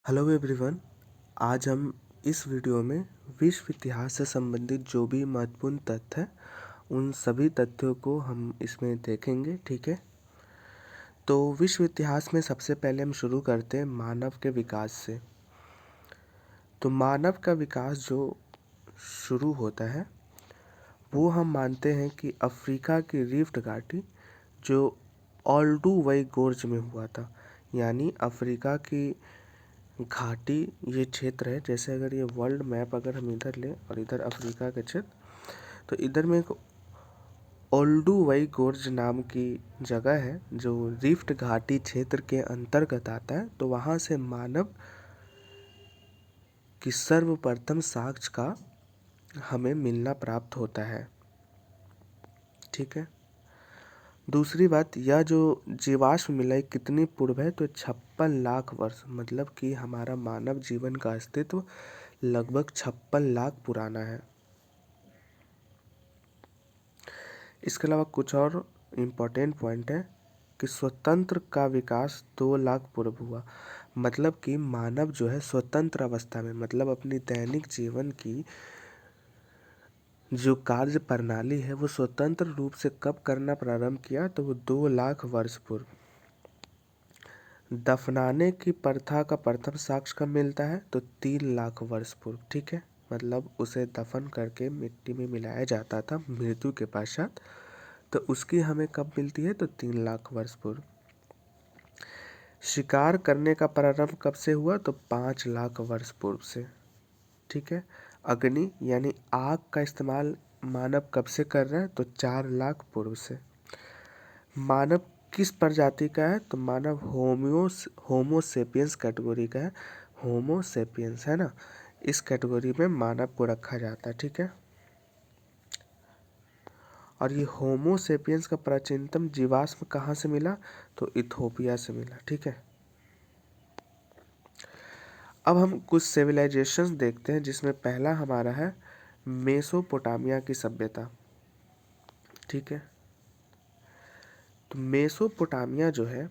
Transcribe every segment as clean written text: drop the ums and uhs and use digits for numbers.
Hello everyone. आज हम इस वीडियो में विश्व इतिहास से संबंधित जो भी महत्वपूर्ण तथ्य हैं उन सभी तथ्यों को हम इसमें देखेंगे। ठीक है, तो विश्व इतिहास में सबसे पहले हम शुरू करते हैं मानव के विकास से। तो मानव का विकास जो शुरू होता है वो हम मानते हैं कि अफ्रीका की रिफ्ट घाटी जो ओल्डुवई गोर्ज में हुआ था। यानी अफ्रीका की घाटी ये क्षेत्र है। जैसे अगर ये वर्ल्ड मैप अगर हम इधर लें और इधर अफ्रीका का क्षेत्र, तो इधर में एक ओल्डुवई गोर्ज नाम की जगह है जो रिफ्ट घाटी क्षेत्र के अंतर्गत आता है। तो वहाँ से मानव की सर्वप्रथम साक्ष्य का हमें मिलना प्राप्त होता है। ठीक है, दूसरी बात, यह जो जीवाश्म मिला है कितनी पूर्व है, तो 56 लाख वर्ष, मतलब कि हमारा मानव जीवन का अस्तित्व लगभग 56 लाख पुराना है। इसके अलावा कुछ और इम्पोर्टेंट पॉइंट है कि स्वतंत्र का विकास 2 लाख पूर्व हुआ। मतलब कि मानव जो है स्वतंत्र अवस्था में, मतलब अपनी दैनिक जीवन की जो कार्य प्रणाली है वो स्वतंत्र रूप से कब करना प्रारंभ किया, तो वो 2 लाख वर्ष पूर्व। दफनाने की प्रथा का प्रथम साक्ष्य कब मिलता है, तो 3 लाख वर्ष पूर्व। ठीक है, मतलब उसे दफन करके मिट्टी में मिलाया जाता था मृत्यु के पश्चात, तो उसकी हमें कब मिलती है, तो 3 लाख वर्ष पूर्व। शिकार करने का प्रारंभ कब से हुआ, तो 5 लाख वर्ष पूर्व से। ठीक है, अग्नि यानी आग का इस्तेमाल मानव कब से कर रहा है, तो 4 लाख पूर्व से। मानव किस प्रजाति का है, तो मानव होमोसेपियंस कैटेगरी का है। होमोसेपियंस है ना, इस कैटेगरी में मानव को रखा जाता है। ठीक है, और ये होमोसेपियंस का प्राचीनतम जीवाश्म कहाँ से मिला, तो इथोपिया से मिला। ठीक है, अब हम कुछ सिविलाइजेशंस देखते हैं जिसमें पहला हमारा है मेसोपोटामिया की सभ्यता। ठीक है, तो मेसोपोटामिया जो है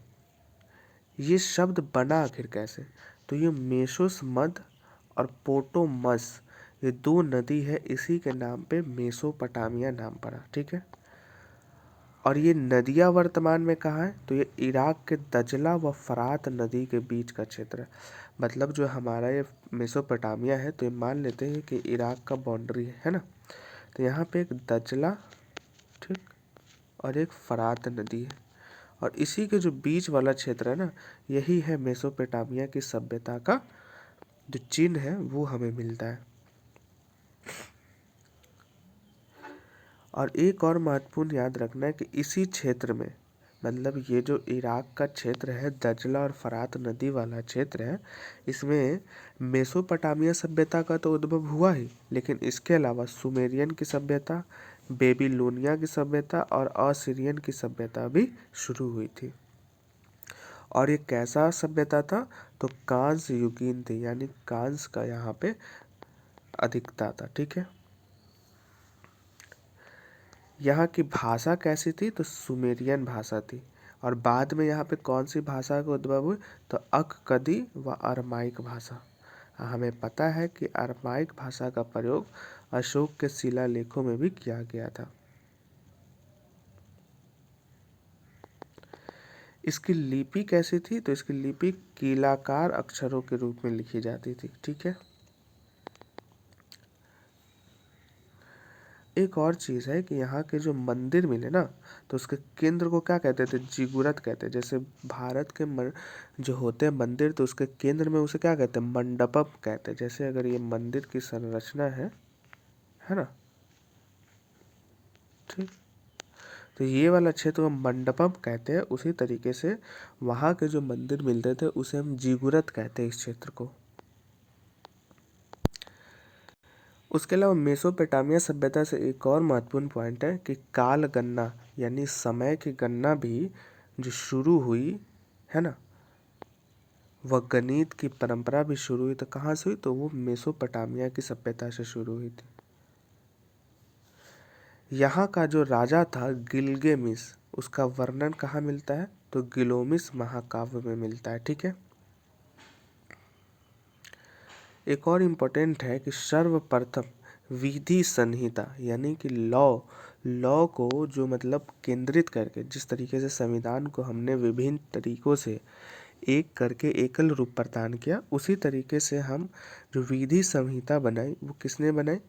ये शब्द बना आखिर कैसे, तो ये मेसोस मध्य और पोटोमस, ये 2 नदी है, इसी के नाम पे मेसोपोटामिया नाम पड़ा। ठीक है, और ये नदियाँ वर्तमान में कहाँ है, तो ये इराक के दजला व फरात नदी के बीच का क्षेत्र है। मतलब जो हमारा ये मेसोपोटामिया है, तो ये मान लेते हैं कि इराक का बाउंड्री है ना, तो यहाँ पे एक दजला, ठीक, और एक फरात नदी है, और इसी के जो बीच वाला क्षेत्र है ना, यही है मेसोपोटामिया की सभ्यता का जो चिन्ह है वो हमें मिलता है। और एक और महत्वपूर्ण याद रखना है कि इसी क्षेत्र में, मतलब ये जो इराक का क्षेत्र है, दजला और फरात नदी वाला क्षेत्र है, इसमें मेसोपोटामिया सभ्यता का तो उद्भव हुआ ही, लेकिन इसके अलावा सुमेरियन की सभ्यता, बेबीलोनिया की सभ्यता और असीरियन की सभ्यता भी शुरू हुई थी। और ये कैसा सभ्यता था, तो कांस्य युगीन थी, यानी कांस्य का यहाँ पे अधिकता था। ठीक है, यहाँ की भाषा कैसी थी, तो सुमेरियन भाषा थी। और बाद में यहाँ पे कौन सी भाषा का उद्भव हुई, तो अक्कदी व अरमाइक भाषा। हमें पता है कि अरमाइक भाषा का प्रयोग अशोक के शिलालेखों में भी किया गया था। इसकी लिपि कैसी थी, तो इसकी लिपि कीलाकार अक्षरों के रूप में लिखी जाती थी। ठीक है, एक और चीज़ है कि यहाँ के जो मंदिर मिले ना, तो उसके केंद्र को क्या कहते थे, जिगुरत कहते हैं। जैसे भारत के जो होते हैं मंदिर, तो उसके केंद्र में उसे क्या कहते हैं, मंडपम कहते हैं। जैसे अगर ये मंदिर की संरचना है ना, ठीक, तो ये वाला क्षेत्र हम मंडपम कहते हैं। उसी तरीके से वहाँ के जो मंदिर मिलते थे उसे हम जिगुरत कहते हैं इस क्षेत्र को। उसके अलावा मेसोपोटामिया सभ्यता से एक और महत्वपूर्ण पॉइंट है कि काल गणना यानी समय की गणना भी जो शुरू हुई है ना, वह गणित की परंपरा भी शुरू हुई। तो कहाँ से हुई, तो वो मेसोपोटामिया की सभ्यता से शुरू हुई थी। यहाँ का जो राजा था गिलगेमिस, उसका वर्णन कहाँ मिलता है, तो गिलोमिस महाकाव्य में मिलता है। ठीक है, एक और इम्पोर्टेंट है कि सर्वप्रथम विधि संहिता यानी कि लॉ को जो मतलब केंद्रित करके जिस तरीके से संविधान को हमने विभिन्न तरीकों से एक करके एकल रूप प्रदान किया, उसी तरीके से हम जो विधि संहिता बनाई वो किसने बनाई,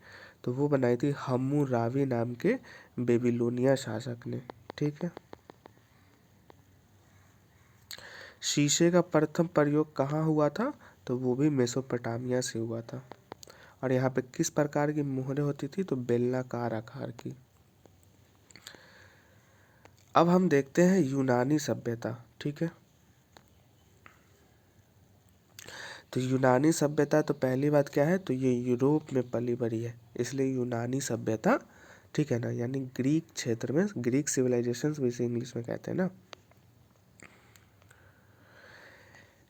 तो वो बनाई थी हम्मुराबी नाम के बेबीलोनिया शासक ने। ठीक है। शीशे का प्रथम प्रयोग कहाँ हुआ था, तो वो भी मेसोपोटामिया से हुआ था। और यहाँ पे किस प्रकार की मोहरें होती थी, तो बेलनाकार आकार की। अब हम देखते हैं यूनानी सभ्यता। ठीक है। तो यूनानी सभ्यता, तो पहली बात क्या है, तो ये यूरोप में पली बड़ी है, इसलिए यूनानी सभ्यता। ठीक है ना, यानी ग्रीक क्षेत्र में, ग्रीक सिविलाइजेशन भी इसे इंग्लिश में कहते हैं ना।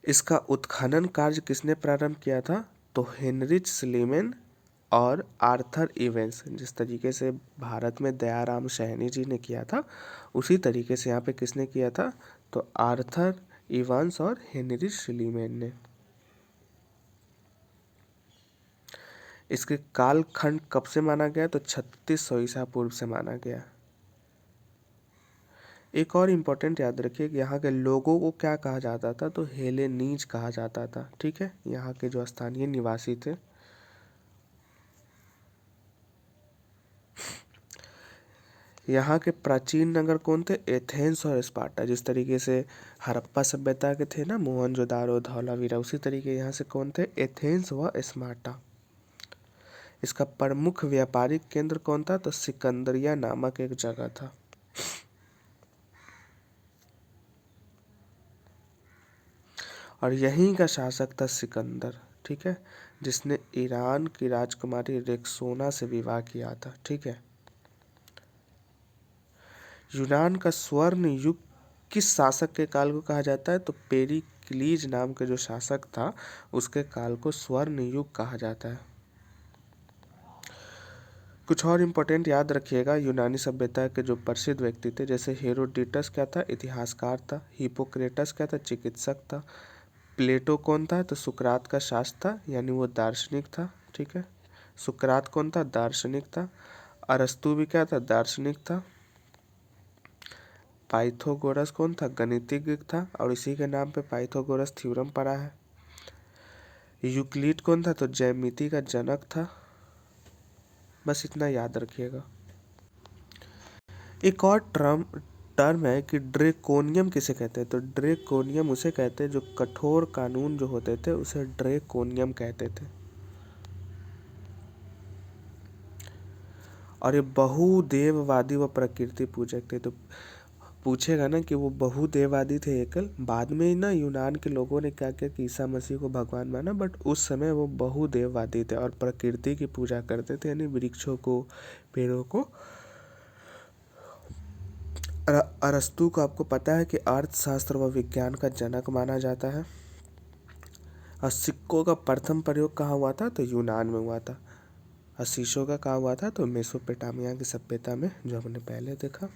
इसका उत्खनन कार्य किसने प्रारंभ किया था, तो हेनरिच स्लीमेन और आर्थर इवेंस। जिस तरीके से भारत में दयाराम सैनी जी ने किया था, उसी तरीके से यहाँ पे किसने किया था, तो आर्थर इवांस और हेनरिच स्लीमेन ने। इसके कालखंड कब से माना गया, तो 3600 ईसा पूर्व से माना गया। एक और इम्पोर्टेंट याद रखिए कि यहाँ के लोगों को क्या कहा जाता था, तो हेलेनीज कहा जाता था। ठीक है, यहाँ के जो स्थानीय निवासी थे। यहाँ के प्राचीन नगर कौन थे, एथेंस और स्पार्टा। जिस तरीके से हड़प्पा सभ्यता के थे ना मोहनजोदारो, धौलावीरा, उसी तरीके यहाँ से कौन थे, एथेंस व स्पार्टा। इसका प्रमुख व्यापारिक केंद्र कौन था, तो सिकंदरिया नामक एक जगह था। और यहीं का शासक था सिकंदर। ठीक है, जिसने ईरान की राजकुमारी रेक्सोना से विवाह किया था। ठीक है। यूनान का स्वर्ण युग किस शासक के काल को कहा जाता है, तो पेरिक्लीज नाम के जो शासक था उसके काल को स्वर्ण युग कहा जाता है। कुछ और इम्पोर्टेंट याद रखिएगा, यूनानी सभ्यता के जो प्रसिद्ध व्यक्ति थे, जैसे हेरोडोटस क्या था, इतिहासकार था। हिपोक्रेटस क्या था, चिकित्सक था। प्लेटो कौन था, तो सुकरात का शास्त्र था, यानी वो दार्शनिक था। ठीक है, सुकरात कौन था, दार्शनिक था। अरस्तु भी क्या था, दार्शनिक था। पाइथागोरस कौन था, गणितज्ञ था, और इसी के नाम पे पाइथागोरस थ्योरम पढ़ा है। यूक्लिड कौन था, तो ज्यामिति का जनक था। बस इतना याद रखिएगा। एक और टर्म है कि ड्रेकोनियम किसे कहते हैं, तो ड्रेकोनियम उसे कहते हैं जो कठोर कानून जो होते थे उसे ड्रेकोनियम कहते थे। और ये बहुदेववादी व प्रकृति पूजक थे। तो पूछेगा ना कि वो बहुदेववादी थे एकल, बाद में ना यूनान के लोगों ने क्या किया कि ईसा मसीह को भगवान माना, बट उस समय वो बहुदेववादी थे और प्रकृति की पूजा करते थे, यानी वृक्षों को, पेड़ों को। अरस्तु को आपको पता है कि अर्थशास्त्र व विज्ञान का जनक माना जाता है। और सिक्कों का प्रथम प्रयोग कहाँ हुआ था, तो यूनान में हुआ था। और शीशों का कहाँ हुआ था, तो मेसोपोटामिया की सभ्यता में, जो हमने पहले देखा।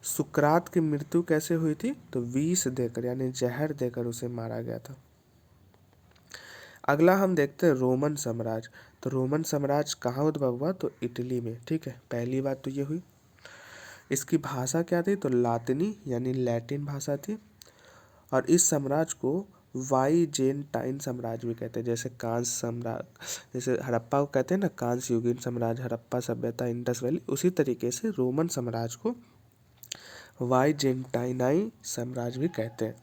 सुकरात की मृत्यु कैसे हुई थी, तो विष देकर यानी जहर देकर उसे मारा गया था। अगला हम देखते हैं रोमन साम्राज्य। तो रोमन साम्राज्य कहाँ उद्भव हुआ, तो इटली में। ठीक है, पहली बात तो ये हुई। इसकी भाषा क्या थी, तो लातिनी यानी लैटिन भाषा थी। और इस साम्राज्य को वाइजेंटाइन साम्राज्य भी कहते हैं। जैसे कांस्य साम्राज्य, जैसे हड़प्पा को कहते हैं ना कांस्य युगीन साम्राज्य, हड़प्पा सभ्यता, इंडस वैली, उसी तरीके से रोमन साम्राज्य को वाइजेंटाइनाई साम्राज्य भी कहते हैं।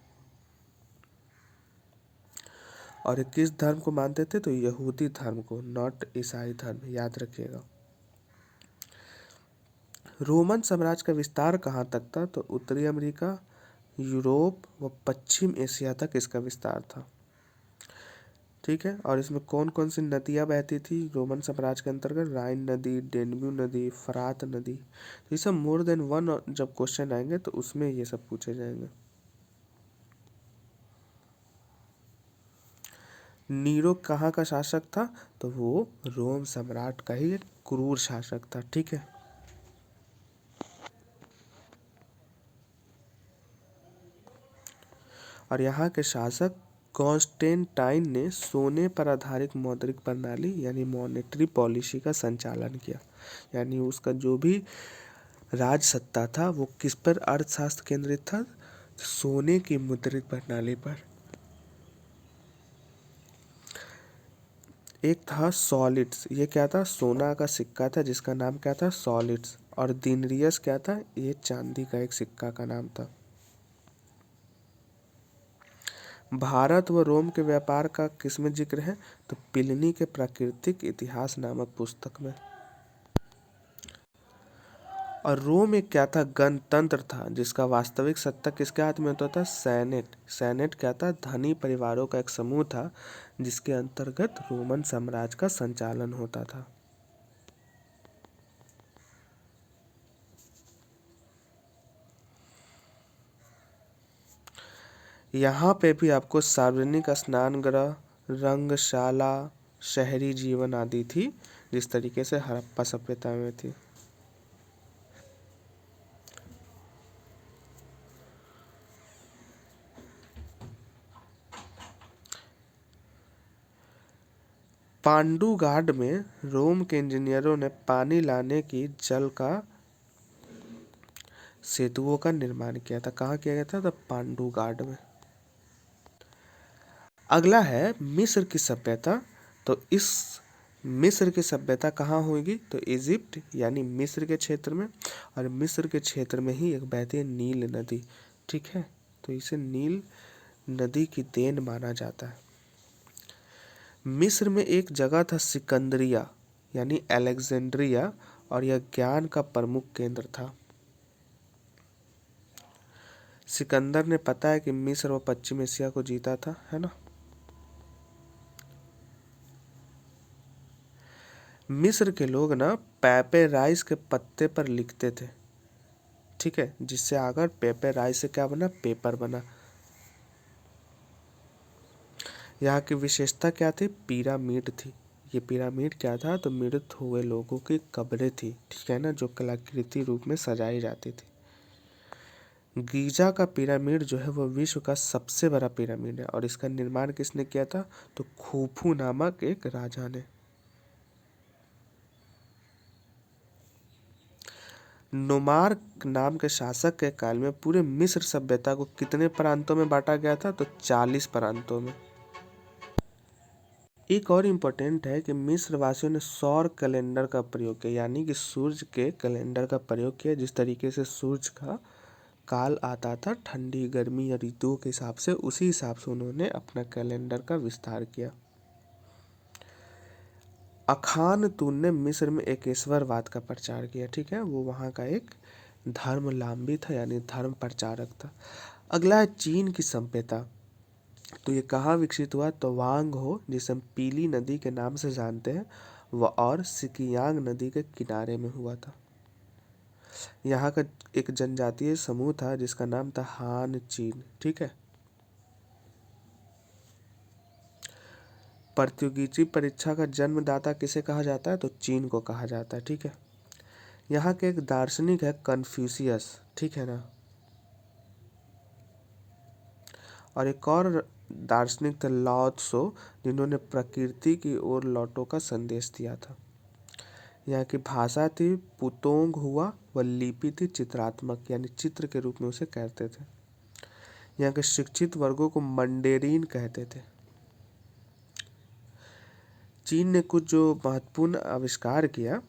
और ये किस धर्म को मानते थे, तो यहूदी धर्म को, नॉट ईसाई धर्म, याद रखिएगा। रोमन साम्राज्य का विस्तार कहाँ तक था, तो उत्तरी अमेरिका, यूरोप व पश्चिम एशिया तक इसका विस्तार था। ठीक है, और इसमें कौन कौन सी नदियाँ बहती थी रोमन साम्राज्य के अंतर्गत, राइन नदी, डेन्यू नदी, फरात नदी। तो ये सब मोर देन वन जब क्वेश्चन आएंगे तो उसमें ये सब पूछे जाएंगे। नीरो कहाँ का शासक था, तो वो रोम सम्राट का ही एक क्रूर शासक था। ठीक है, और यहाँ के शासक कॉन्स्टेंटाइन ने सोने पर आधारित मौद्रिक प्रणाली यानी मॉनेटरी पॉलिसी का संचालन किया। यानी उसका जो भी राज सत्ता था वो किस पर अर्थशास्त्र केंद्रित था? सोने की मुद्रित प्रणाली पर। एक था सॉलिड्स, ये क्या था? सोना का सिक्का था जिसका नाम क्या था? सॉलिड्स। और दिनरियस क्या था? ये चांदी का एक सिक्का का नाम था। भारत व रोम के व्यापार का किसमें जिक्र है? तो प्लिनी के प्राकृतिक इतिहास नामक पुस्तक में। और रोम एक क्या था? गणतंत्र था जिसका वास्तविक सत्ता किसके हाथ में होता था? सेनेट। सेनेट क्या था? धनी परिवारों का एक समूह था जिसके अंतर्गत रोमन साम्राज्य का संचालन होता था। यहाँ पे भी आपको सार्वजनिक स्नान गृह, रंगशाला, शहरी जीवन आदि थी जिस तरीके से हड़प्पा सभ्यता में थी। पांडुगाड में रोम के इंजीनियरों ने पानी लाने की जल का सेतुओं का निर्माण किया था। कहाँ किया गया था? तो पांडुगाड में। अगला है मिस्र की सभ्यता। तो इस मिस्र की सभ्यता कहाँ होगी? तो इजिप्ट यानी मिस्र के क्षेत्र में। और मिस्र के क्षेत्र में ही एक बहती है नील नदी। ठीक है, तो इसे नील नदी की देन माना जाता है। मिस्र में एक जगह था सिकंदरिया यानी अलेक्जेंड्रिया, और यह ज्ञान का प्रमुख केंद्र था। सिकंदर ने पता है कि मिस्र और पश्चिम एशिया को जीता था, है ना। मिस्र के लोग ना पेपेराइस के पत्ते पर लिखते थे। ठीक है, जिससे आकर पेपेराइस से क्या बना? पेपर बना। यहाँ की विशेषता क्या थी? पिरामिड थी। ये पिरामिड क्या था? तो मृत हुए लोगों की कब्रें थी, ठीक है ना, जो कलाकृति रूप में सजाई जाती थी। गीजा का पिरामिड जो है वो विश्व का सबसे बड़ा पिरामिड है, और इसका निर्माण किसने किया था? तो खुफू नामक एक राजा ने। नोमार्क नाम के शासक के काल में पूरे मिस्र सभ्यता को कितने प्रांतों में बांटा गया था? तो 40 प्रांतों में। एक और इम्पोर्टेंट है कि मिस्र वासियों ने सौर कैलेंडर का प्रयोग किया, यानी कि सूर्य के कैलेंडर का प्रयोग किया। जिस तरीके से सूर्य का काल आता था ठंडी गर्मी या ऋतुओं के हिसाब से, उसी हिसाब से उन्होंने अपना कैलेंडर का विस्तार किया। अखानतून ने मिस्र में एकेश्वरवाद का प्रचार किया। ठीक है, वो वहाँ का एक धर्मलांबी था यानी धर्म प्रचारक था। अगला है चीन की सभ्यता। तो ये कहाँ विकसित हुआ? तो वांग हो, जिसे हम पीली नदी के नाम से जानते हैं, वह और सिकियांग नदी के किनारे में हुआ था। यहाँ का एक जनजातीय समूह था जिसका नाम था हान चीन। ठीक है, प्रतियोगिता परीक्षा का जन्मदाता किसे कहा जाता है? तो चीन को कहा जाता है। ठीक है, यहाँ के एक दार्शनिक है कन्फ्यूशियस। ठीक है ना। और एक और दार्शनिक थे लाओ त्सो, जिन्होंने प्रकृति की ओर लौटो का संदेश दिया था। यहाँ की भाषा थी पुतोंग हुआ, व लिपि थी चित्रात्मक यानी चित्र के रूप में उसे कहते थे। यहाँ के शिक्षित वर्गों को मंडेरिन कहते थे। चीन ने कुछ जो महत्वपूर्ण आविष्कार किया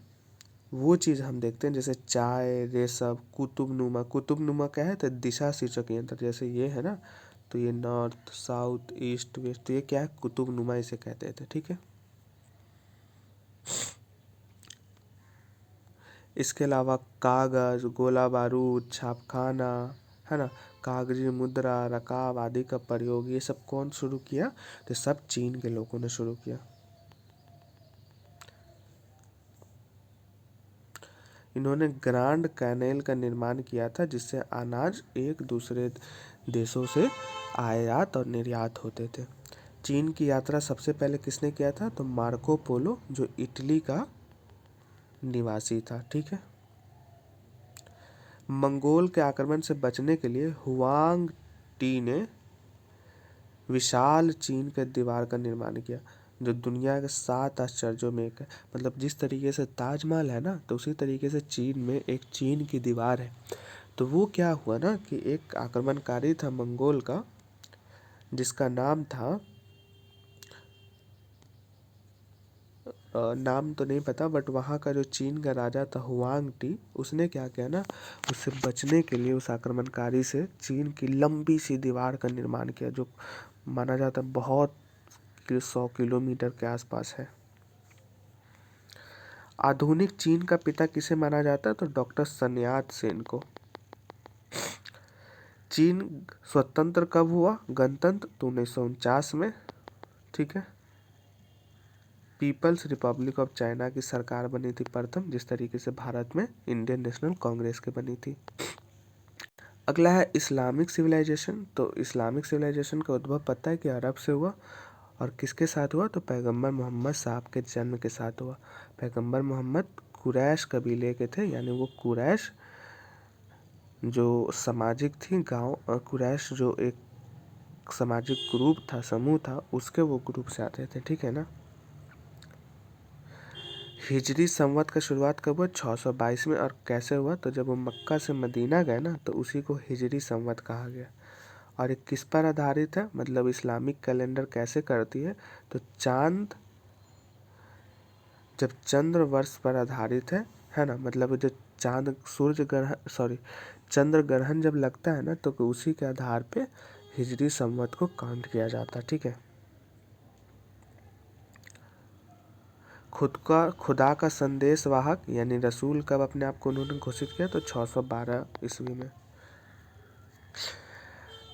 वो चीज़ हम देखते हैं, जैसे चाय, रेशम, कुतुबनुमा। कुतुबनुमा क्या है? तो दिशा सूचक यंत्र। जैसे ये है ना, तो ये नॉर्थ साउथ ईस्ट वेस्ट, तो ये क्या है? कुतुबनुमा इसे कहते थे। ठीक है, इसके अलावा कागज, गोला बारूद, छापखाना, है ना, कागजी मुद्रा, रकाब आदि का प्रयोग, ये सब कौन शुरू किया? तो सब चीन के लोगों ने शुरू किया। इन्होंने ग्रांड कैनेल का निर्माण किया था जिससे अनाज एक दूसरे देशों से आयात और निर्यात होते थे। चीन की यात्रा सबसे पहले किसने किया था? तो मार्को पोलो, जो इटली का निवासी था। ठीक है, मंगोल के आक्रमण से बचने के लिए हुआंग टी ने विशाल चीन के दीवार का निर्माण किया, जो दुनिया के 7 आश्चर्यों में एक है। मतलब जिस तरीके से ताजमहल है ना, तो उसी तरीके से चीन में एक चीन की दीवार है। तो वो क्या हुआ ना कि एक आक्रमणकारी था मंगोल का, जिसका नाम था नाम तो नहीं पता, बट वहाँ का जो चीन का राजा था हुआंग टी, उसने क्या किया ना, उससे बचने के लिए उस आक्रमणकारी से चीन की लंबी सी दीवार का निर्माण किया, जो माना जाता है बहुत 100 किलोमीटर के आसपास है। आधुनिक चीन का पिता किसे माना जाता है, तो डॉक्टर sun यat-sen को। चीन स्वतंत्र कब हुआ, गणतंत्र, तो 1949 में। ठीक है। पीपल्स रिपब्लिक ऑफ चाइना की सरकार बनी थी प्रथम, जिस तरीके से भारत में इंडियन नेशनल कांग्रेस की बनी थी। अगला है इस्लामिक सिविलाइजेशन। तो इस्लामिक सिविलाइजेशन का उद्भव पता है कि अरब से हुआ, और किसके साथ हुआ, तो पैगंबर मोहम्मद साहब के जन्म के साथ हुआ। पैगंबर मोहम्मद कुरैश कबीले के थे, यानी वो कुरैश जो सामाजिक थी गांव, कुरैश जो एक सामाजिक ग्रुप था, समूह था, उसके वो ग्रुप से आते थे। ठीक है ना। हिजरी संवत का शुरुआत कब हुआ, 622 में। और कैसे हुआ, तो जब वो मक्का से मदीना गए ना, तो उसी को हिजरी संवत कहा गया। और ये किस पर आधारित है, मतलब इस्लामिक कैलेंडर कैसे करती है, तो चांद जब चंद्र वर्ष पर आधारित है ना, मतलब जो चांद सूर्य ग्रहण चंद्र ग्रहण जब लगता है ना, तो उसी के आधार पे हिजरी संवत को काउंट किया जाता है। ठीक है। खुदा का संदेश वाहक यानी रसूल कब अपने आप को उन्होंने घोषित किया, तो 612 ईस्वी में।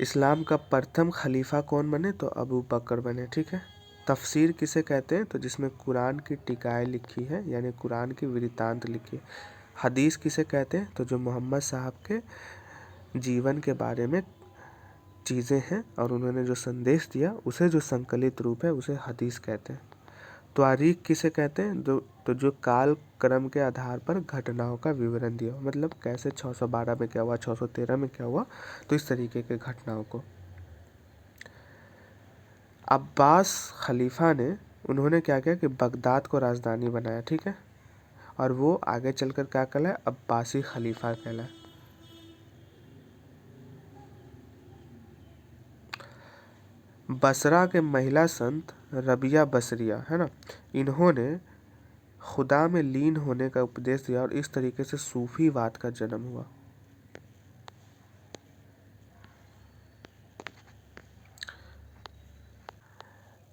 इस्लाम का प्रथम खलीफा कौन बने, तो अबू बकर बने। ठीक है। तफसीर किसे कहते हैं, तो जिसमें कुरान की टीकाएँ लिखी है, यानी कुरान की वृत्तांत लिखी है। हदीस किसे कहते हैं, तो जो मोहम्मद साहब के जीवन के बारे में चीज़ें हैं और उन्होंने जो संदेश दिया, उसे जो संकलित रूप है, उसे हदीस कहते हैं। तारीख किसे कहते हैं, जो काल क्रम के आधार पर घटनाओं का विवरण दिया, मतलब कैसे 612 में क्या हुआ, 613 में क्या हुआ, तो इस तरीके के घटनाओं को। अब्बास खलीफा ने उन्होंने क्या किया कि बगदाद को राजधानी बनाया। ठीक है। और वो आगे चलकर क्या कहलाए, अब्बासी खलीफा कहलाए। बसरा के महिला संत रबिया बसरिया है ना, इन्होंने खुदा में लीन होने का उपदेश दिया, और इस तरीके से सूफीवाद का जन्म हुआ।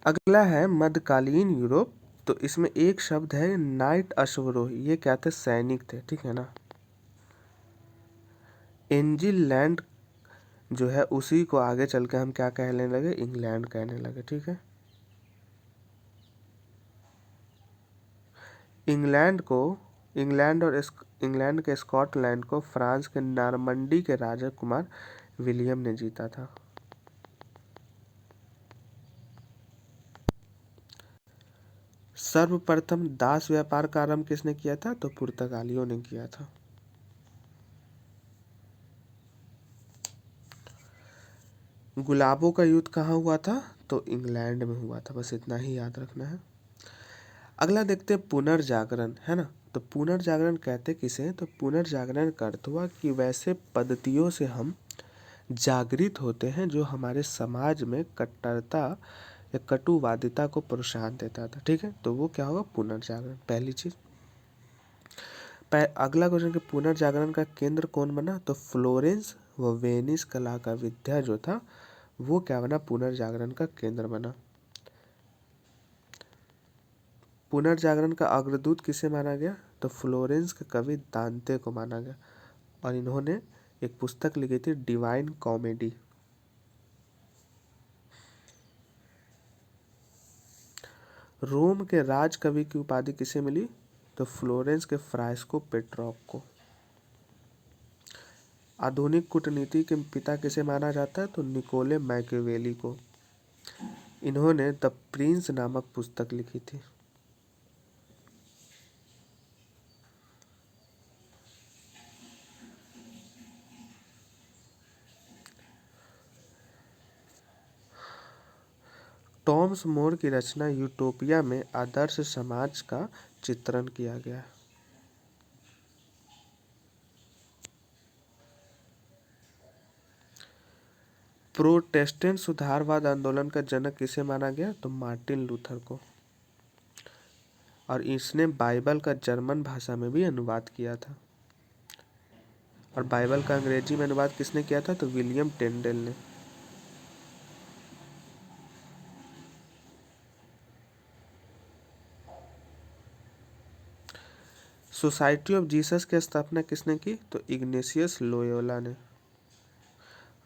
अगला है मध्यकालीन यूरोप। तो इसमें एक शब्द है नाइट अश्वरोही, ये क्या थे, सैनिक थे। ठीक है ना। एंजिल लैंड जो है उसी को आगे चल के हम क्या कहने लगे, इंग्लैंड कहने लगे। ठीक है। इंग्लैंड को इंग्लैंड के स्कॉटलैंड को फ्रांस के नॉर्मंडी के राजकुमार विलियम ने जीता था। सर्वप्रथम दास व्यापार का आरंभ किसने किया था, तो पुर्तगालियों ने किया था। गुलाबों का युद्ध कहाँ हुआ था, तो इंग्लैंड में हुआ था। बस इतना ही याद रखना है। अगला देखते हैं पुनर्जागरण, है ना। तो पुनर्जागरण कहते किसे हैं, तो पुनर्जागरण का अर्थ हुआ कि वैसे पद्धतियों से हम जागृत होते हैं जो हमारे समाज में कट्टरता या कटुवादिता को प्रोत्साहन देता था। ठीक है। तो वो क्या होगा, पुनर्जागरण, पहली चीज। अगला क्वेश्चन कि पुनर्जागरण का केंद्र कौन बना, तो फ्लोरेंस व वेनिस कला का विद्या जो था, वो क्या बना, पुनर्जागरण का केंद्र बना। पुनर्जागरण का अग्रदूत किसे माना गया, तो फ्लोरेंस के कवि दांते को माना गया, और इन्होंने एक पुस्तक लिखी थी डिवाइन कॉमेडी। रोम के राजकवि की उपाधि किसे मिली, तो फ्लोरेंस के फ्रांसिस्को पेट्रोक को। आधुनिक कूटनीति के पिता किसे माना जाता है, तो निकोले मैकियावेली को। इन्होंने द प्रिंस नामक पुस्तक लिखी थी। टॉमस मोर की रचना यूटोपिया में आदर्श समाज का चित्रण किया गया है। प्रोटेस्टेंट सुधारवाद आंदोलन का जनक किसे माना गया? तो मार्टिन लूथर को। और इसने बाइबल का जर्मन भाषा में भी अनुवाद किया था। और बाइबल का अंग्रेजी में अनुवाद किसने किया था? तो विलियम टेंडेल ने। सोसाइटी ऑफ जीसस की स्थापना किसने की? तो इग्नेशियस लोयोला ने।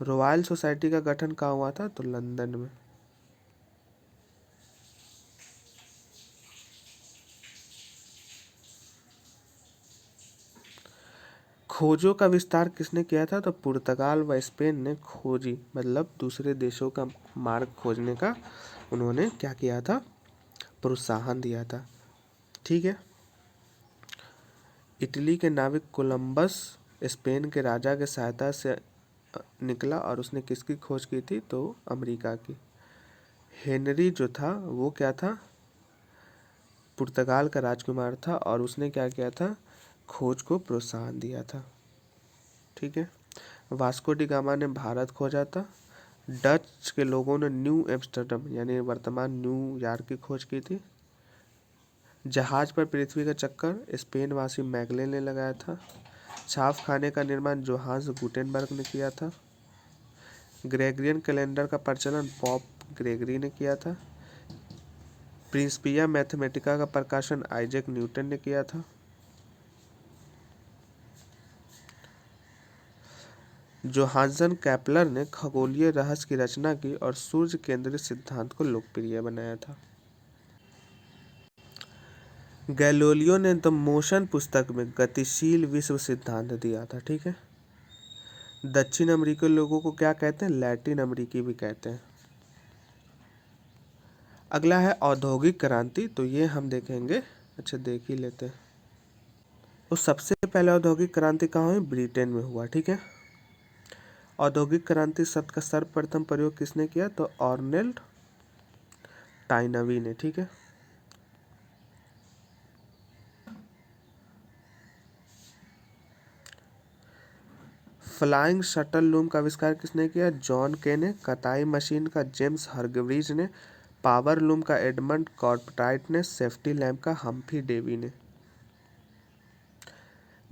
रॉयल सोसाइटी का गठन कहाँ हुआ था? तो लंदन में। खोजों का विस्तार किसने किया था? तो पुर्तगाल व स्पेन ने खोजी, मतलब दूसरे देशों का मार्ग खोजने का उन्होंने क्या किया था? प्रोत्साहन दिया था। ठीक है। इटली के नाविक कोलंबस स्पेन के राजा के सहायता से निकला और उसने किसकी खोज की थी? तो अमेरिका की। हेनरी जो था वो क्या था? पुर्तगाल का राजकुमार था और उसने क्या किया था? खोज को प्रोत्साहन दिया था। ठीक है। वास्को डी गामा ने भारत खोजा था। डच के लोगों ने न्यू एम्स्टर्डम यानी वर्तमान न्यूयॉर्क की खोज की थी। जहाज पर पृथ्वी का चक्कर स्पेन वासी मैगले ने लगाया था। छाप खाने का निर्माण जोहान्स गुटेनबर्ग ने किया था। ग्रेगरियन कैलेंडर का प्रचलन पॉप ग्रेगरी ने किया था। प्रिंसिपिया मैथमेटिका का प्रकाशन आइजैक न्यूटन ने किया था। जोहान्सन केपलर ने खगोलीय रहस्य की रचना की और सूर्य केंद्रित सिद्धांत को लोकप्रिय बनाया था। गैलीलियो ने द मोशन पुस्तक में गतिशील विश्व सिद्धांत दिया था। ठीक है। दक्षिण अमेरिकी लोगों को क्या कहते हैं? लैटिन अमेरिकी भी कहते हैं। अगला है औद्योगिक क्रांति, तो ये हम देखेंगे। अच्छा, देख ही लेते हैं। तो सबसे पहले औद्योगिक क्रांति कहाँ हुई? ब्रिटेन में हुआ। ठीक है। औद्योगिक क्रांति शब्द का सर्वप्रथम प्रयोग किसने किया? तो ऑर्नेल्ड टाइनवी ने। ठीक है। फ्लाइंग शटल लूम का आविष्कार किसने किया? जॉन के ने। कताई मशीन का जेम्स हरग्रीव्स ने। पावर लूम का एडमंड कार्टराइट ने। सेफ्टी लैम्प का हम्फ्री डेवी ने।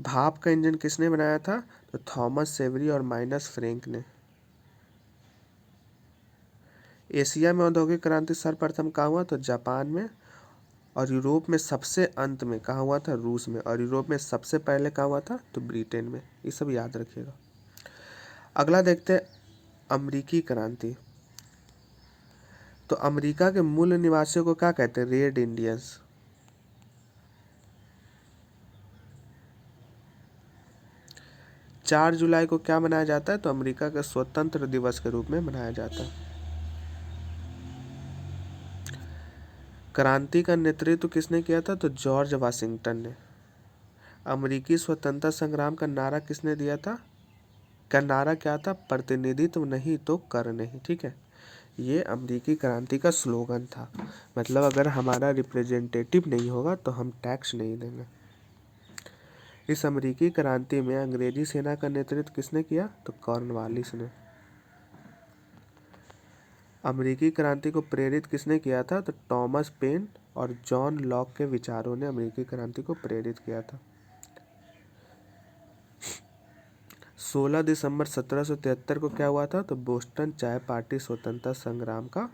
भाप का इंजन किसने बनाया था? तो थॉमस सेवरी और माइनस फ्रैंक ने। एशिया में औद्योगिक क्रांति सर्वप्रथम कहाँ हुआ? तो जापान में। और यूरोप में सबसे अंत में कहाँ हुआ था? रूस में। और यूरोप में सबसे पहले कहाँ हुआ था? तो ब्रिटेन में। ये सब याद रखिएगा। अगला देखते हैं अमेरिकी क्रांति। तो अमेरिका के मूल निवासियों को क्या कहते हैं? Red Indians. चार जुलाई को क्या मनाया जाता है? तो अमेरिका के स्वतंत्र दिवस के रूप में मनाया जाता है। क्रांति का नेतृत्व किसने किया था? तो जॉर्ज वाशिंगटन ने। अमेरिकी स्वतंत्रता संग्राम का नारा किसने दिया था? का नारा क्या था? प्रतिनिधित्व नहीं तो कर नहीं। ठीक है। ये अमेरिकी क्रांति का स्लोगन था। मतलब अगर हमारा रिप्रेजेंटेटिव नहीं होगा तो हम टैक्स नहीं देंगे। इस अमेरिकी क्रांति में अंग्रेजी सेना का नेतृत्व किसने किया? तो कॉर्नवालिस ने। अमेरिकी क्रांति को प्रेरित किसने किया था? तो टॉमस पेन और जॉन लॉक के विचारों ने अमेरिकी क्रांति को प्रेरित किया था। 16 दिसंबर 1773 को क्या हुआ था? तो बोस्टन चाय पार्टी स्वतंत्रता संग्राम का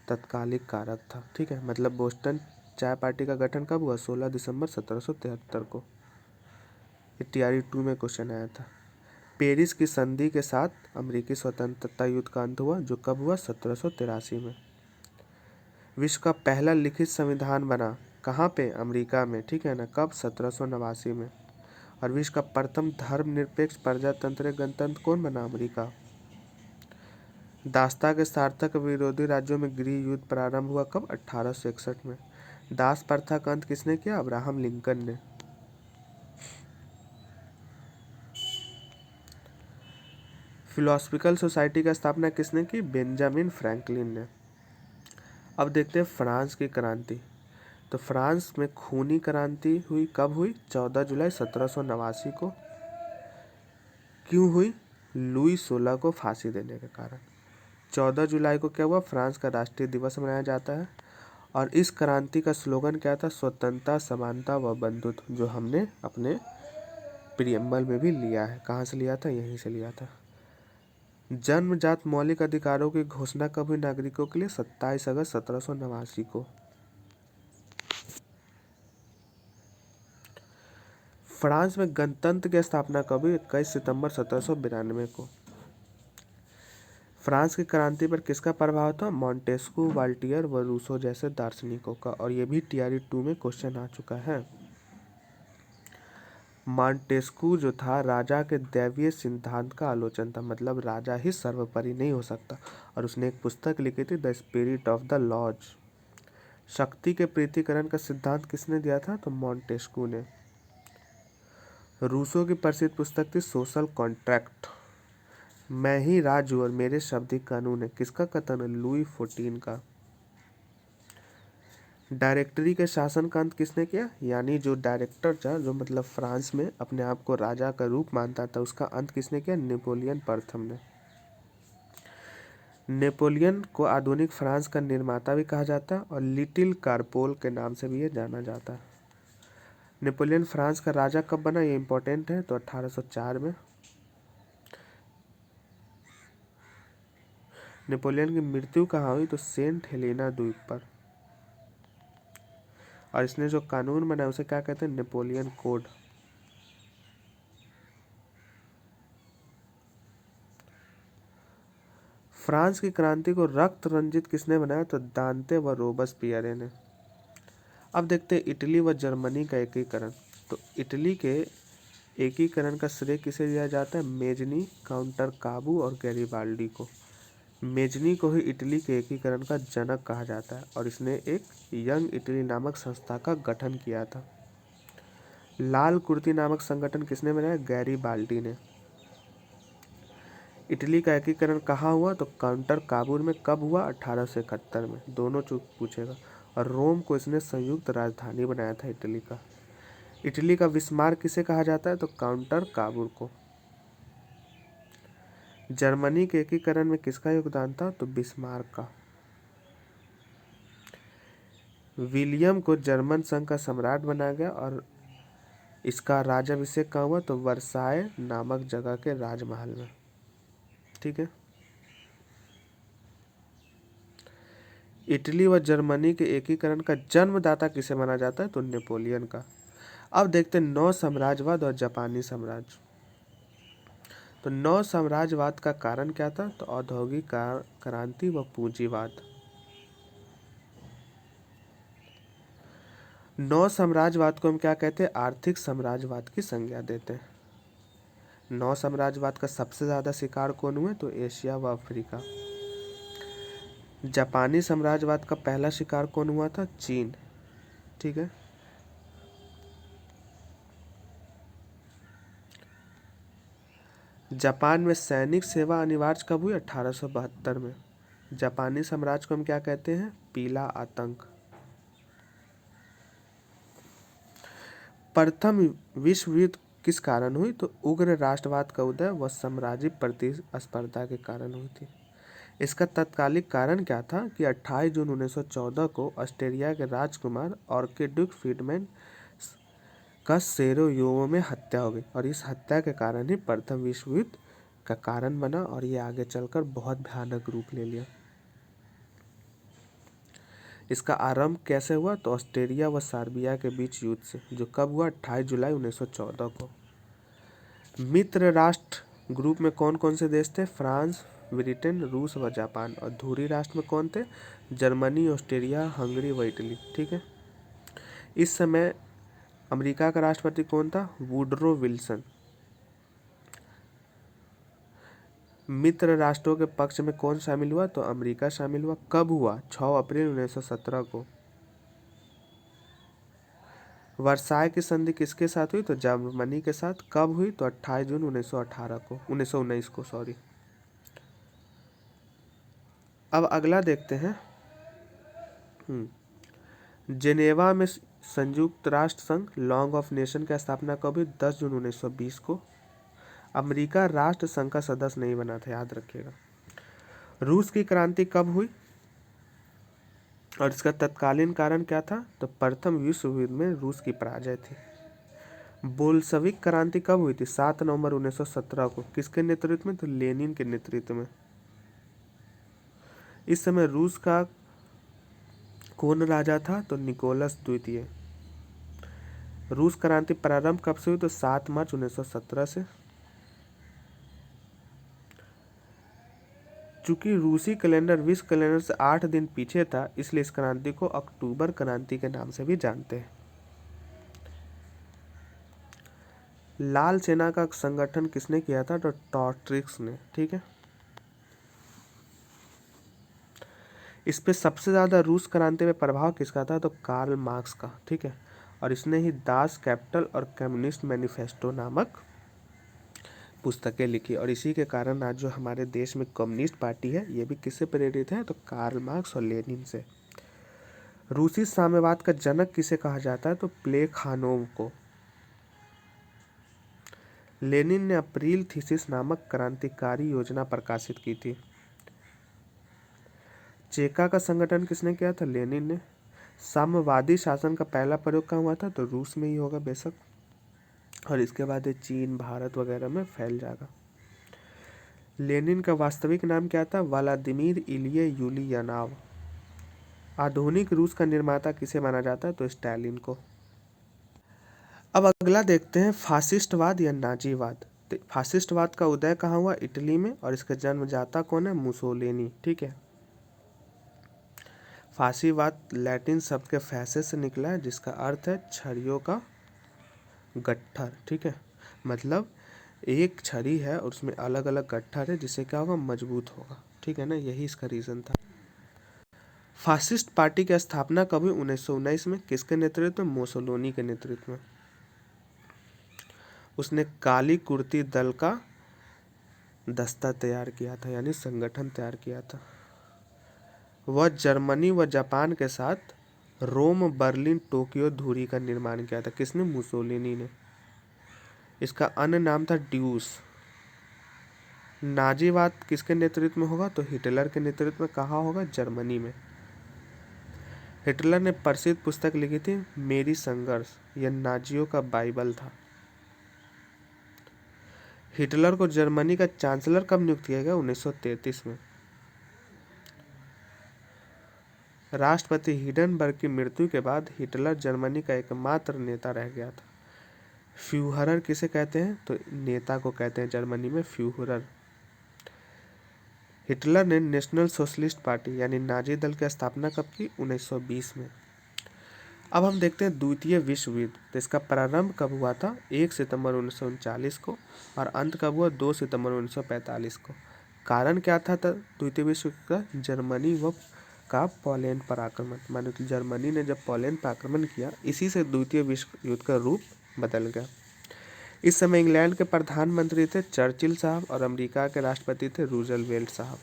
तत्कालिक कारक था। ठीक है। मतलब बोस्टन चाय पार्टी का गठन कब हुआ? 16 दिसंबर 1773 को। ये टीआरई 2 में क्वेश्चन आया था। पेरिस की संधि के साथ अमेरिकी स्वतंत्रता युद्ध का अंत हुआ, जो कब हुआ? 1783 में। विश्व का पहला लिखित संविधान बना कहाँ पे? अमेरिका में। ठीक है ना। कब? 1789 में। और विश्व का प्रथम धर्मनिरपेक्ष प्रजातंत्र गणतंत्र कौन बना? अमेरिका। दासता के सार्थक विरोधी राज्यों में गृह युद्ध प्रारंभ हुआ कब? 1861 में। दास प्रथा का अंत किसने किया? अब्राहम लिंकन ने। फिलोसफिकल सोसाइटी की स्थापना किसने की? बेंजामिन फ्रैंकलिन ने। अब देखते हैं फ्रांस की क्रांति। तो फ्रांस में खूनी क्रांति हुई, कब हुई? 14 जुलाई 1789 को। क्यों हुई? लुई 16 को फांसी देने के कारण। 14 जुलाई को क्या हुआ? फ्रांस का राष्ट्रीय दिवस मनाया जाता है। और इस क्रांति का स्लोगन क्या था? स्वतंत्रता, समानता व बंधुत्व, जो हमने अपने प्रियम्बल में भी लिया है। कहाँ से लिया था? यहीं से लिया था। जन्मजात मौलिक अधिकारों की घोषणा कब हुई नागरिकों के लिए? 27 अगस्त 1789 को। फ्रांस में गणतंत्र की स्थापना कब हुई? 21 सितंबर 1792 को। फ्रांस की क्रांति पर किसका प्रभाव था? मॉन्टेस्क्यू, वॉल्टियर व रूसो जैसे दार्शनिकों का। और ये भी टीआरई 2 में क्वेश्चन आ चुका है। मॉन्टेस्क्यू जो था, राजा के दैवीय सिद्धांत का आलोचन था, मतलब राजा ही सर्वोपरि नहीं हो सकता। और उसने एक पुस्तक लिखी थी, the spirit of the laws. शक्ति के पृथक्करण का सिद्धांत किसने दिया था? तो मॉन्टेस्क्यू ने। रूसो की प्रसिद्ध पुस्तक थी सोशल कॉन्ट्रैक्ट। मैं ही राज हूं और मेरे शब्द ही कानून है, किसका कथन है? लुई 14 का। डायरेक्टरी के शासन का अंत किसने किया? यानी जो डायरेक्टर था, जो मतलब फ्रांस में अपने आप को राजा का रूप मानता था, उसका अंत किसने किया? नेपोलियन प्रथम ने। नेपोलियन को आधुनिक फ्रांस का निर्माता भी कहा जाता है और लिटिल कारपोल के नाम से भी ये जाना जाता है। नेपोलियन फ्रांस का राजा कब बना? ये इंपॉर्टेंट है। तो 1804 में। नेपोलियन की मृत्यु कहाँ हुई? तो सेंट हेलेना द्वीप पर। और इसने जो कानून बनाया उसे क्या कहते हैं? Napoleon code. फ्रांस की क्रांति को रक्त रंजित किसने बनाया? तो दांते व रोबेस्पियर ने। अब देखते हैं इटली व जर्मनी का एकीकरण। तो इटली के एकीकरण का श्रेय किसे दिया जाता है? मेजनी, काउंटर काबू और गैरिबाल्डी को। मेजनी को ही इटली के एकीकरण का जनक कहा जाता है और इसने एक यंग इटली नामक संस्था का गठन किया था। लाल कुर्ती नामक संगठन किसने बनाया? गैरिबाल्डी ने। इटली का एकीकरण कहाँ हुआ? तो काउंटर काबूल में। कब हुआ? 1871 में। दोनों चूक पूछेगा। और रोम को इसने संयुक्त राजधानी बनाया था इटली का। इटली का बिस्मार्क किसे कहा जाता है? तो काउंटर काबूल को। जर्मनी के एकीकरण में किसका योगदान था? तो बिस्मार्क का। विलियम को जर्मन संघ का सम्राट बनाया गया और इसका राज्याभिषेक कहाँ हुआ? तो वर्साय नामक जगह के राजमहल में। ठीक है। इटली व जर्मनी के एकीकरण का जन्मदाता किसे माना जाता है? तो नेपोलियन का। अब देखते हैं नौ साम्राज्यवाद और जापानी साम्राज्य। तो नौ साम्राज्यवाद का कारण क्या था? तो औद्योगिक क्रांति व पूंजीवाद। नौ साम्राज्यवाद को हम क्या कहते हैं? आर्थिक साम्राज्यवाद की संज्ञा देते हैं। नौ साम्राज्यवाद का सबसे ज्यादा शिकार कौन हुए? तो एशिया व अफ्रीका। जापानी साम्राज्यवाद का पहला शिकार कौन हुआ था? चीन। ठीक है। जापान में सैनिक सेवा अनिवार्य कब हुई? 1872 में। जापानी साम्राज्य को हम क्या कहते हैं? पीला आतंक। प्रथम विश्व युद्ध किस कारण हुई? तो उग्र राष्ट्रवाद का उदय व साम्राज्य प्रतिस्पर्धा के कारण हुई थी। इसका तत्कालिक कारण क्या था? कि 28 जून 1914 को ऑस्ट्रेलिया के राजकुमार आर्कड्यूक फ्रीडमैन का सेराटोगो में हत्या हो गई और इस हत्या के कारण ही प्रथम विश्व युद्ध का कारण बना और ये आगे चलकर बहुत भयानक रूप ले लिया। इसका आरंभ कैसे हुआ? तो ऑस्ट्रेलिया व सर्बिया के बीच युद्ध से, जो कब हुआ? 28 जुलाई 1914 को। मित्र राष्ट्र ग्रुप में कौन कौन से देश थे? फ्रांस, ब्रिटेन, रूस व जापान। और धुरी राष्ट्र में कौन थे? जर्मनी, ऑस्ट्रेलिया, हंगरी व इटली। ठीक है। इस समय अमेरिका का राष्ट्रपति कौन था? Woodrow Wilson. मित्र राष्ट्रों के पक्ष में कौन शामिल हुआ? तो अमेरिका शामिल हुआ। कब हुआ? 6 अप्रैल 1917 को। वर्साय की संधि किसके साथ हुई? तो जर्मनी के साथ। कब हुई? तो 28 जून 1919 को अब अगला देखते हैं जेनेवा में संयुक्त राष्ट्र संघ लॉन्ग ऑफ नेशन की स्थापना कब हुई? 10 जून 1920 को। अमेरिका राष्ट्र संघ का सदस्य नहीं बना था, याद रखिएगा। रूस की क्रांति कब हुई और इसका तत्कालीन कारण क्या था? तो प्रथम विश्व युद्ध में रूस की पराजय थी। बोल्शेविक क्रांति कब हुई थी? 7 नवंबर 1917 को। किसके नेतृत्व में? तो लेनिन के नेतृत्व में। इस समय रूस का कौन राजा था? तो निकोलस द्वितीय। रूस क्रांति प्रारंभ कब से हुई? तो 7 मार्च 1917 से। चूंकि रूसी कैलेंडर विश्व कैलेंडर से 8 दिन पीछे था, इसलिए इस क्रांति को अक्टूबर क्रांति के नाम से भी जानते हैं। लाल सेना का संगठन किसने किया था? तो टॉर्ट्रिक्स ने। ठीक है, इस पे सबसे ज़्यादा रूस क्रांति में प्रभाव किसका था? तो कार्ल मार्क्स का। ठीक है, और इसने ही दास कैपिटल और कम्युनिस्ट मैनिफेस्टो नामक पुस्तकें लिखी, और इसी के कारण आज जो हमारे देश में कम्युनिस्ट पार्टी है, ये भी किससे प्रेरित है? तो कार्ल मार्क्स और लेनिन से। रूसी साम्यवाद का जनक किसे कहा जाता है? तो प्लेखानोव को। लेनिन ने अप्रैल थीसिस नामक क्रांतिकारी योजना प्रकाशित की थी। चेका का संगठन किसने किया था? लेनिन ने। साम्यवादी शासन का पहला प्रयोग कहाँ हुआ था? तो रूस में ही होगा बेशक, और इसके बाद ये चीन, भारत वगैरह में फैल जाएगा। लेनिन का वास्तविक नाम क्या था? व्लादिमीर इलिये यूलियानोव। आधुनिक रूस का निर्माता किसे माना जाता है? तो स्टालिन को। अब अगला देखते हैं फासिस्टवाद या नाजीवाद। तो फासिस्टवाद का उदय कहाँ हुआ? इटली में, और इसका जन्मदाता कौन है? मुसोलिनी। ठीक है, फासीवाद लैटिन शब्द के फैसे से निकला है, जिसका अर्थ है छड़ियों का गट्ठर। ठीक है, मतलब एक छड़ी है और उसमें अलग अलग गट्ठर है, जिससे क्या होगा? मजबूत होगा। ठीक है ना, यही इसका रीजन था। फासिस्ट पार्टी की स्थापना कब हुई? 1919 में। किसके नेतृत्व में? मुसोलिनी के नेतृत्व में। उसने काली कुर्ती दल का दस्ता तैयार किया था, यानी संगठन तैयार किया था। वह जर्मनी व जापान के साथ रोम, बर्लिन, टोक्यो धुरी का निर्माण किया था। किसने? मुसोलिनी ने। इसका अन्य नाम था ड्यूस। नाजीवाद किसके नेतृत्व में होगा? तो हिटलर के नेतृत्व में। कहाँ होगा? जर्मनी में। हिटलर ने प्रसिद्ध पुस्तक लिखी थी मेरी संघर्ष, यह नाजियों का बाइबल था। हिटलर को जर्मनी का चांसलर कब नियुक्त किया गया? 1933 में। राष्ट्रपति हिंडनबर्ग की मृत्यु के बाद हिटलर जर्मनी का एकमात्र नेता रह गया था। फ्यूहरर किसे कहते हैं? तो नेता को कहते हैं जर्मनी में फ्यूहरर। हिटलर ने नेशनल सोशलिस्ट पार्टी यानी नाजी दल की स्थापना कब की? 1920 में। अब हम देखते हैं द्वितीय विश्व युद्ध। तो इसका प्रारंभ कब हुआ था? 1 सितंबर 1939 को, और अंत कब हुआ? 2 सितंबर 1945 को। कारण क्या था द्वितीय विश्व युद्ध का? जर्मनी व का पोलैंड पर आक्रमण। मानो कि जर्मनी ने जब पोलैंड पर आक्रमण किया, इसी से द्वितीय विश्व युद्ध का रूप बदल गया। इस समय इंग्लैंड के प्रधानमंत्री थे चर्चिल साहब, और अमेरिका के राष्ट्रपति थे रूजवेल्ट साहब।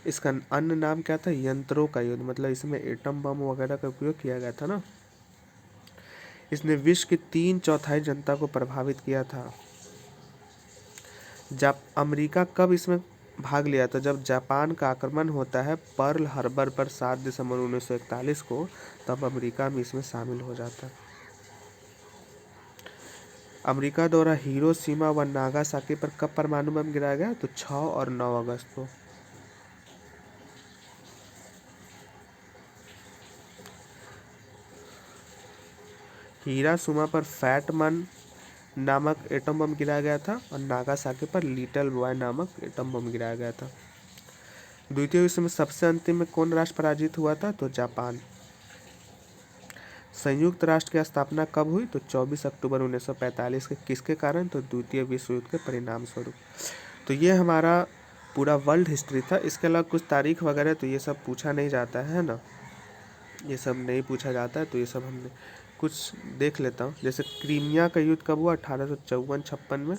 इसका अन्य नाम क्या था? यंत्रों का युद्ध। मतलब इसमें एटम बम वगैरह का उपयोग किया गया था ना। इसने विश्व की 3/4 जनता को प्रभावित किया था। जब अमेरिका कब इसमें भाग लिया था? जब जापान का आक्रमण होता है पर्ल हार्बर पर 7 दिसंबर 1941 को, तब अमेरिका भी इसमें शामिल हो जाता है। अमेरिका द्वारा हिरोशिमा व नागासाकी पर कब परमाणु बम गिराया गया? तो 6 और 9 अगस्त को। हिरोशिमा पर फैट मैन नामक एटम बम गिराया गया था, और नागासाकी पर लिटिल बॉय नामक एटम बम गिराया गया था। द्वितीय विश्व में सबसे अंतिम में कौन राष्ट्र पराजित हुआ था? तो जापान। संयुक्त राष्ट्र की स्थापना कब हुई? तो 24 अक्टूबर 1945 के। किसके कारण? तो द्वितीय विश्व युद्ध के परिणाम स्वरूप। तो ये हमारा पूरा वर्ल्ड हिस्ट्री था। इसके अलावा कुछ तारीख वगैरह तो ये सब पूछा नहीं जाता है ना, ये सब नहीं पूछा जाता है, तो ये सब हमने कुछ देख लेता हूँ। जैसे क्रीमिया का युद्ध कब हुआ? 1854-56 में।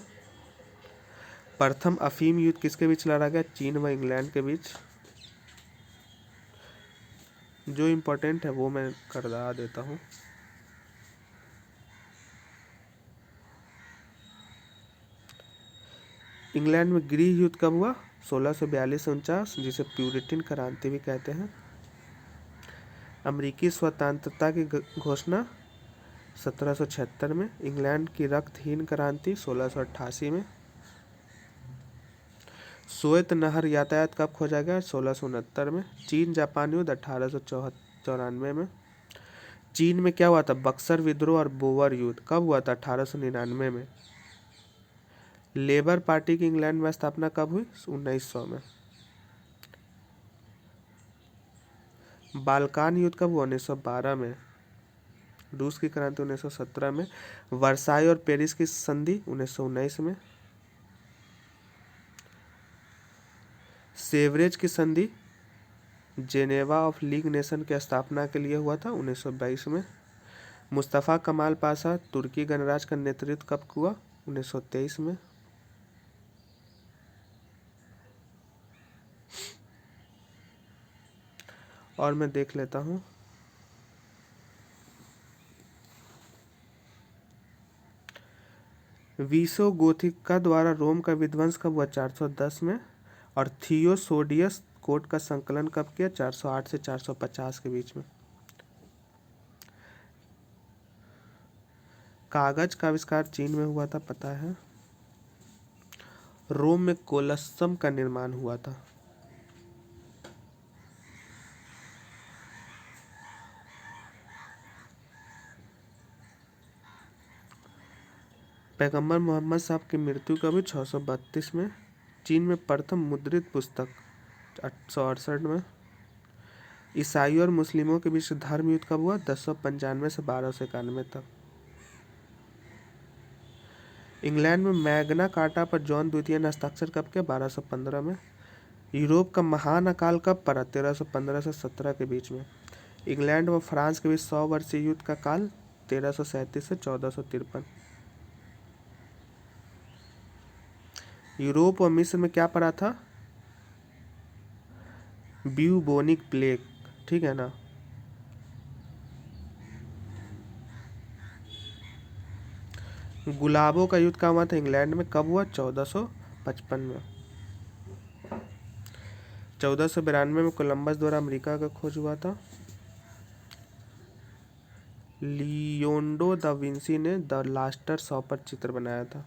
प्रथम अफीम युद्ध किसके बीच लड़ा गया? चीन व इंग्लैंड के बीच। जो इम्पोर्टेंट है वो मैं कर देता हूँ। इंग्लैंड में गृह युद्ध कब हुआ? 1642 से 49, जिसे प्यूरिटन क्रांति भी कहते हैं। अमेरिकी स्वतंत्रता की घोषणा 1776 में। इंग्लैंड की रक्तहीन क्रांति 1688 में। श्वेत नहर यातायात कब खोजा गया? 1669 में। चीन जापान युद्ध 1894 में। चीन में क्या हुआ था? बक्सर विद्रोह और बोअर युद्ध कब हुआ था? 1899 में। लेबर पार्टी की इंग्लैंड में स्थापना कब हुई? 1900 में। बाल्कान युद्ध कब हुआ? 1912 में। रूस की क्रांति 1917 में। वर्साई और पेरिस की संधि 1919 में। सेवरेज की संधि जेनेवा ऑफ लीग नेशन की स्थापना के लिए हुआ था 1922 में। मुस्तफ़ा कमाल पाशा तुर्की गणराज्य का नेतृत्व कब हुआ? 1923 में। और मैं देख लेता हूँ। विसोगोथिका द्वारा रोम का विध्वंस कब हुआ? 410 में। और थियोसोडियस कोड का संकलन कब किया? 408 से 450 के बीच में। कागज का आविष्कार चीन में हुआ था, पता है। रोम में कोलस्सम का निर्माण हुआ था। पैगंबर मोहम्मद साहब की मृत्यु कब हुई? 632 में। चीन में प्रथम मुद्रित पुस्तक 868 में। ईसाई और मुस्लिमों के बीच धर्म युद्ध कब हुआ? 1095 से 1291 तक। इंग्लैंड में मैग्ना कार्टा पर जॉन द्वितीय ने हस्ताक्षर कब किया? 1215 में। यूरोप का महान अकाल कब पड़ा? 1315 से 17 के बीच में। इंग्लैंड व फ्रांस के बीच 100 वर्षीय युद्ध का काल 1337 से 1453। यूरोप व मिस्र में क्या पड़ा था? ब्यूबोनिक प्लेग, ठीक है ना। गुलाबों का युद्ध कहाँ हुआ था? इंग्लैंड में। कब हुआ? 1455 में। 1492 में कोलंबस द्वारा अमेरिका का खोज हुआ था। लियोनार्डो दा विंसी ने द लास्टर सॉपर चित्र बनाया था।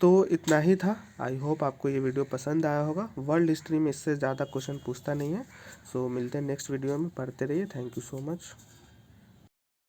तो इतना ही था। आई होप आपको ये वीडियो पसंद आया होगा। वर्ल्ड हिस्ट्री में इससे ज़्यादा क्वेश्चन पूछता नहीं है। सो मिलते हैं नेक्स्ट वीडियो में, पढ़ते रहिए। Thank you so much.